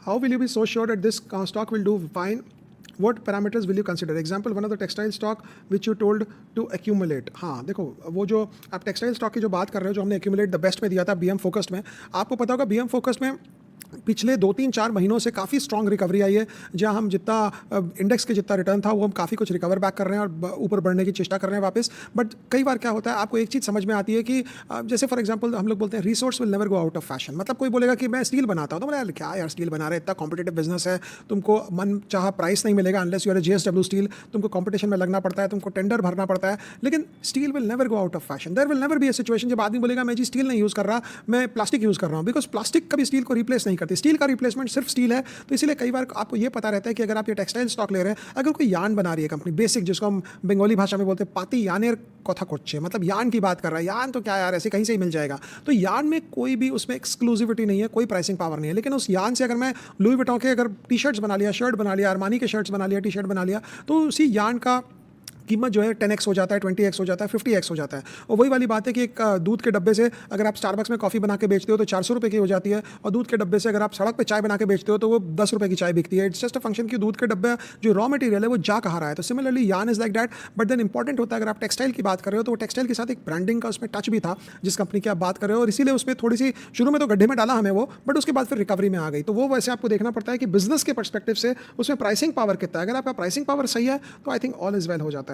how will you be so sure that this stock will do fine? What parameters will you consider? Example, one of the textile stock which you told to accumulate. हाँ देखो, वो जो आप textile stock की जो बात कर रहे हो, जो हमने accumulate द बेस्ट में दिया था BM फोकस्ड में, आपको पता होगा BM फोकस्ड में पिछले 2-3-4 महीनों से काफ़ी स्ट्रॉन्ग रिकवरी आई है, जहां हम जितना इंडेक्स के जितना रिटर्न था वो हम काफ़ी कुछ रिकवर बैक कर रहे हैं और ऊपर बढ़ने की चेष्टा कर रहे हैं वापस। बट कई बार क्या होता है, आपको एक चीज़ समझ में आती है कि जैसे फॉर एग्जांपल हम लोग बोलते हैं resource will never go out of fashion. मतलब कोई बोलेगा कि मैं स्टील बनाता हूँ, तो बोला यार क्या यार स्टील बना रहे, इतना कॉम्पिटेटिव बिजनेस है, तुमको मन चाह प्राइस नहीं मिलेगा unless you are JSW steel, तुमको कॉम्पिटिशन में लगना पड़ता है, तुमको टेंडर भरना पड़ता है, लेकिन steel will never go out of fashion. There will never be a situation जब आदमी बोलेगा मैं जी स्टील नहीं यूज़ कर रहा, मैं प्लास्टिक यूज़ कर रहा हूँ, बिकॉज प्लास्टिक कभी स्टील को रिप्लेस नहीं करती, स्टील का रिप्लेसमेंट सिर्फ स्टील है। तो इसीलिए कई बार आपको ये पता रहता है कि अगर आप ये टेक्सटाइल स्टॉक ले रहे हैं, अगर कोई यान बना रही है कंपनी बेसिक, जिसको हम बंगाली भाषा में बोलते हैं पाती यानेर कथा कोच्चे, मतलब यान की बात कर रहा है, यान तो क्या यार ऐसे कहीं से ही मिल जाएगा। तो यान में कोई भी उसमें एक्सक्लूसिविटी नहीं है, कोई प्राइसिंग पावर नहीं है, लेकिन उस यान से अगर मैं लुई विटॉन के अगर टी शर्ट्स बना लिया, शर्ट बना लिया, अरमानी के शर्ट्स बना लिया, टी शर्ट बना लिया, तो उसी यान का कीमत जो है 10x हो जाता है, 20x हो जाता है, 50x हो जाता है। और वही वाली बात है कि एक दूध के डब्बे से अगर आप स्टारबक्स में कॉफ़ी बना के बेचते हो तो 400 रुपये की हो जाती है, और दूध के डब्बे से अगर आप सड़क पे चाय बना के बेचते हो तो वो 10 रुपये की चाय बिकती है। इट्स जस्ट अ फंक्शन कि दूध के डब्बे जो रॉ मटेरियल है वो जा कहाँ रहा है। तो सिमिलरली यान is like that. But then important होता है, अगर आप टेक्सटाइल की बात कर रहे हो तो वो टेक्सटाइल के साथ एक ब्रांडिंग का उसमें टच भी था, जिस कंपनी की आप बात कर रहे हो, और इसीलिए उसमें थोड़ी सी शुरू में तो गड्ढे में डाला हमें वो, बट उसके बाद फिर रिकवरी में आ गई। तो वो वैसे आपको देखना पड़ता है कि बिजनेस के पर्सपेक्टिव से उसमें प्राइसिंग पावर कितना है। अगर आपका प्राइसिंग पावर सही है तो I think all is well हो जाता है।